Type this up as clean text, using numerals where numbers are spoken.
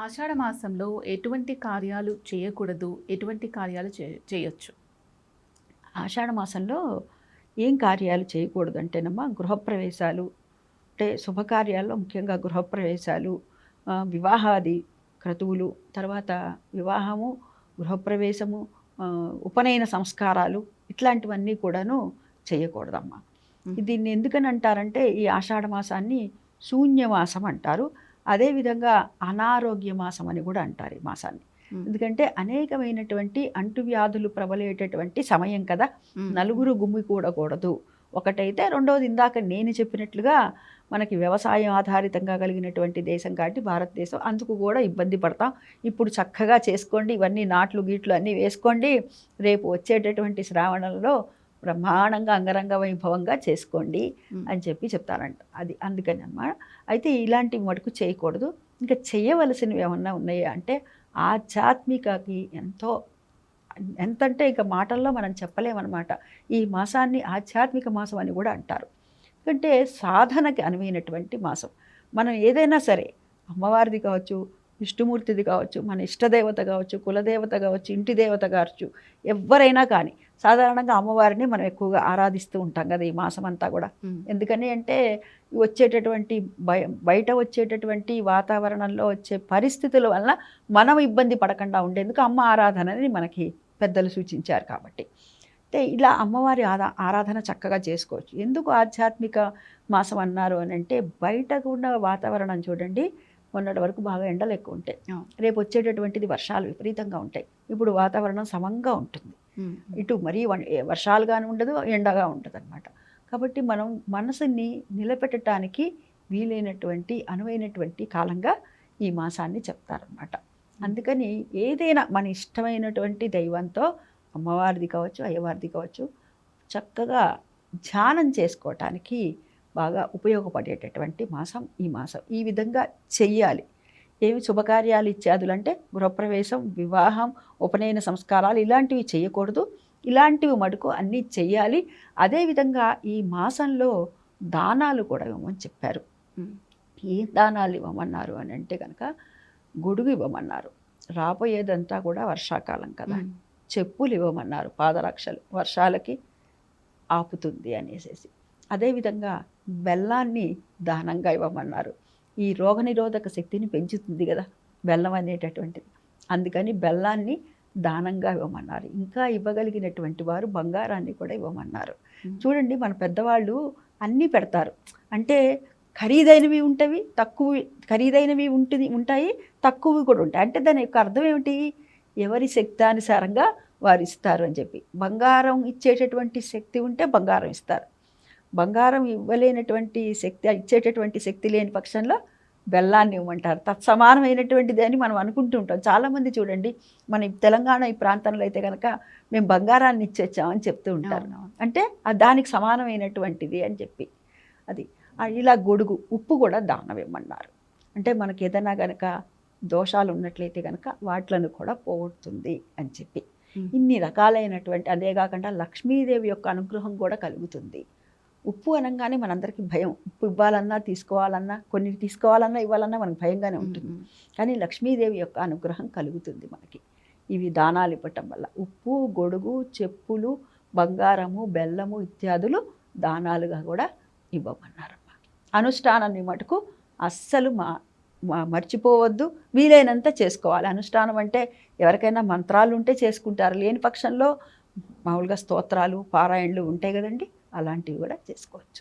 ఆషాఢ మాసంలో ఎటువంటి కార్యాలు చేయకూడదు? ఎటువంటి కార్యాలు చేయొచ్చు? ఆషాఢ మాసంలో ఏం కార్యాలు చేయకూడదంటేనమ్మా, గృహప్రవేశాలు అంటే శుభకార్యాల్లో ముఖ్యంగా గృహప్రవేశాలు, వివాహాది క్రతువులు, తర్వాత వివాహము, గృహప్రవేశము, ఉపనయన సంస్కారాలు ఇట్లాంటివన్నీ కూడాను చేయకూడదమ్మా. దీన్ని ఎందుకని అంటారంటే, ఈ ఆషాఢ మాసాన్ని శూన్యమాసం అంటారు. అదేవిధంగా అనారోగ్య మాసం అని కూడా అంటారు ఈ మాసాన్ని. ఎందుకంటే అనేకమైనటువంటి అంటువ్యాధులు ప్రబలేటటువంటి సమయం కదా. నలుగురు గుమ్మి కూడకూడదు. ఒకటైతే, రెండవది ఇందాక నేను చెప్పినట్లుగా మనకి వ్యవసాయం ఆధారితంగా కలిగినటువంటి దేశం కాబట్టి భారతదేశం, అందుకు కూడా ఇబ్బంది పడతాం. ఇప్పుడు చక్కగా చేసుకోండి, ఇవన్నీ నాట్లు గీట్లు అన్నీ వేసుకోండి, రేపు వచ్చేటటువంటి శ్రావణంలో బ్రహ్మాండంగా అంగరంగ వైభవంగా చేసుకోండి అని చెప్పి చెప్తారంట. అది అందుకని అన్నమాట. అయితే ఇలాంటివి మటుకు చేయకూడదు. ఇంకా చేయవలసినవి ఏమన్నా ఉన్నాయా అంటే, ఆధ్యాత్మికకి ఎంతంటే ఇక మాటల్లో మనం చెప్పలేమన్నమాట. ఈ మాసాన్ని ఆధ్యాత్మిక మాసం అని కూడా అంటారు. ఎందుకంటే సాధనకి అనువైనటువంటి మాసం. మనం ఏదైనా సరే, అమ్మవారిది కావచ్చు, విష్ణుమూర్తిది కావచ్చు, మన ఇష్టదేవత కావచ్చు, కులదేవత కావచ్చు, ఇంటి దేవత కావచ్చు, ఎవరైనా కానీ సాధారణంగా అమ్మవారిని మనం ఎక్కువగా ఆరాధిస్తూ ఉంటాం కదా ఈ మాసం అంతా కూడా. ఎందుకని అంటే, వచ్చేటటువంటి బయట వచ్చేటటువంటి వాతావరణంలో వచ్చే పరిస్థితుల వల్ల మనం ఇబ్బంది పడకుండా ఉండేందుకు అమ్మ ఆరాధనని మనకి పెద్దలు సూచించారు కాబట్టి. అంటే ఇలా అమ్మవారి ఆరాధన చక్కగా చేసుకోవచ్చు. ఎందుకు ఆధ్యాత్మిక మాసం అన్నారు అని అంటే, బయటకు ఉన్న వాతావరణం చూడండి, మొన్నటి వరకు బాగా ఎండలు ఎక్కువ ఉంటాయి, రేపు వచ్చేటటువంటిది వర్షాలు విపరీతంగా ఉంటాయి. ఇప్పుడు వాతావరణం సమంగా ఉంటుంది. ఇటు మరీ వర్షాలుగానే ఉండదు, ఎండగా ఉంటుంది అనమాట. కాబట్టి మనం మనసుని నిలబెట్టడానికి వీలైనటువంటి అనువైనటువంటి కాలంగా ఈ మాసాన్ని చెప్తారనమాట. అందుకని ఏదైనా మన ఇష్టమైనటువంటి దైవంతో, అమ్మవారిది కావచ్చు, అయ్యవారిది కావచ్చు, చక్కగా ధ్యానం చేసుకోవటానికి బాగా ఉపయోగపడేటటువంటి మాసం ఈ మాసం. ఈ విధంగా చెయ్యాలి. ఏమి శుభకార్యాలు ఇత్యాదులు అంటే గృహప్రవేశం, వివాహం, ఉపనయన సంస్కారాలు ఇలాంటివి చేయకూడదు. ఇలాంటివి మటుకు అన్నీ చెయ్యాలి. అదేవిధంగా ఈ మాసంలో దానాలు కూడా ఇవ్వమని చెప్పారు. ఏ దానాలు ఇవ్వమన్నారు అని అంటే కనుక, గొడుగు ఇవ్వమన్నారు. రాబోయేదంతా కూడా వర్షాకాలం కదా, చెప్పులు ఇవ్వమన్నారు, పాదరక్షలు, వర్షాలకి ఆపుతుంది అనేసి. అదేవిధంగా బెల్లాన్ని దానంగా ఇవ్వమన్నారు. ఈ రోగనిరోధక శక్తిని పెంచుతుంది కదా బెల్లం అనేటటువంటిది. అందుకని బెల్లాన్ని దానంగా ఇవ్వమన్నారు. ఇంకా ఇవ్వగలిగినటువంటి వారు బంగారాన్ని కూడా ఇవ్వమన్నారు. చూడండి, మన పెద్దవాళ్ళు అన్నీ పెడతారు. అంటే ఖరీదైనవి ఉంటవి, ఖరీదైనవి ఉంటాయి, తక్కువవి కూడా ఉంటాయి. అంటే దాని యొక్క అర్థం ఏమిటి? ఎవరి శక్తానుసారంగా వారు ఇస్తారు అని చెప్పి. బంగారం ఇచ్చేటటువంటి శక్తి ఉంటే బంగారం ఇస్తారు. బంగారం ఇవ్వలేనటువంటి శక్తి, ఇచ్చేటటువంటి శక్తి లేని పక్షంలో బెల్లాన్ని ఇవ్వమంటారు. తత్సమానమైనటువంటిది అని మనం అనుకుంటూ ఉంటాం. చాలామంది చూడండి, మన తెలంగాణ ఈ ప్రాంతంలో అయితే కనుక మేము బంగారాన్ని ఇచ్చేచ్చామని చెప్తూ ఉంటారు. అంటే దానికి సమానమైనటువంటిది అని చెప్పి. అది ఇలా గొడుగు, ఉప్పు కూడా దానం ఇవ్వమన్నారు. అంటే మనకి ఏదైనా కనుక దోషాలు ఉన్నట్లయితే కనుక వాటిలను కూడా పోగొడుతుంది అని చెప్పి. ఇన్ని రకాలైనటువంటి, అదే కాకుండా లక్ష్మీదేవి యొక్క అనుగ్రహం కూడా కలుగుతుంది. ఉప్పు అనగానే మనందరికీ భయం. ఉప్పు ఇవ్వాలన్నా, తీసుకోవాలన్నా, కొన్ని తీసుకోవాలన్నా, ఇవ్వాలన్నా మనకు భయంగానే ఉంటుంది. కానీ లక్ష్మీదేవి యొక్క అనుగ్రహం కలుగుతుంది మనకి ఇవి దానాలు ఇవ్వటం వల్ల. ఉప్పు, గొడుగు, చెప్పులు, బంగారము, బెల్లము ఇత్యాదులు దానాలుగా కూడా ఇవ్వమన్నారమ్మా. అనుష్ఠానాన్ని మటుకు అస్సలు మర్చిపోవద్దు. వీలైనంత చేసుకోవాలి. అనుష్ఠానం అంటే ఎవరికైనా మంత్రాలు ఉంటే చేసుకుంటారు, లేని పక్షంలో మామూలుగా స్తోత్రాలు, పారాయణలు ఉంటాయి కదండి, అలాంటివి కూడా చేసుకోవచ్చు.